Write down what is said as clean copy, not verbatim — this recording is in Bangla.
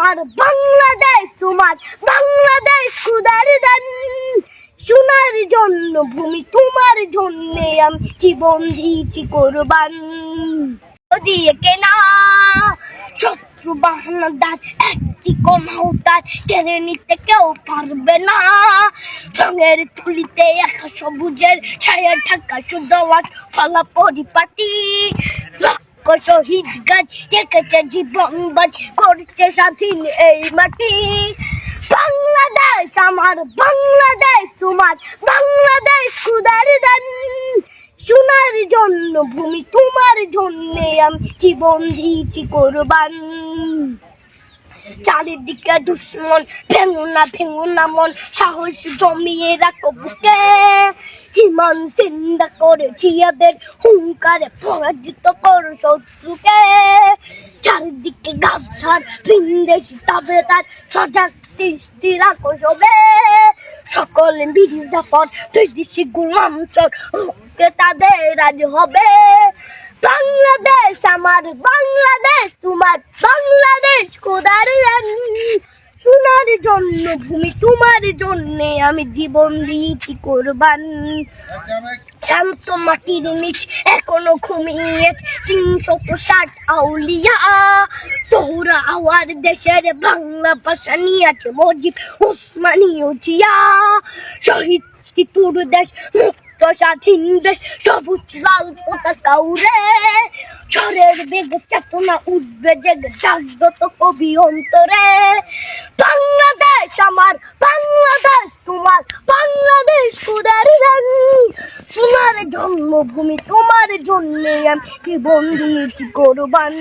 আমার বাংলাদেশ, তোমার বাংলাদেশ খুদার দান। সোনার জন্য ভূমি, তোমার জন্য আমি জীবন দিয়েছি কোরবান। দিয়ে কেনা শত্রু বাহানাদার, একটি কণাও তার কেড়ে নিতে কেউ পারবে না। রঙের তুলিতে একা সবুজের ছায়া ঢাকা সুজলাস ফলা পরিপাটি। শহীদ গাছ রেখেছে জীবন বাজ, করছে স্বাধীন এই মাটি। বাংলাদেশ আমার বাংলাদেশ, তোমার বাংলাদেশ খুদার দান। সোনার জন্য ভূমি, তোমার জন্য আমি জীবন দিয়েছি কোরবান। চারিদিকে দুশ্মন, ভেঙো না মন, সাহস জমিয়ে রাখো বুকে। হিমান চিন্তা করেছি এদের হুঙ্কারে, পরাজিত করো শত্রুকে। চারিদিকে গাছার ভিনদেশি তবে তার সজাগ দৃষ্টি রাখো সবে। সকল মির্জাফর বিদেশি গোলাম চোর রুখতে তাদের আজ হবে। বাংলাদেশ আমার বাংলাদেশ, তোমার বাংলাদেশ খোদার দান। সোনার জন্য ভূমি, তোমার জন্য আমি জীবন দিয়েছি কোরবান। শান্ত মাটির নিচ এখনো ঘুমিয়ে ৩৬০ আউলিয়া। সোহরা আওয়ার দেশের বাংলা ভাষা নিয়ে আছে মজিদ ওসমানীয় জিয়া। শহীদ তোর দেশ মুক্ত স্বাধীন দেশ, সবুজ লাল পতাকা উড়ে। ঝড়ের বেগে চেতনা উঠবে জেগে, জাগ্রত কবি অন্তরে। বাংলাদেশ আমার বাংলাদেশ, তোমার বাংলাদেশ খোদার দান। সোনার জন্মভূমি, তোমার জন্য আমি জীবন দিয়েছি কোরবান।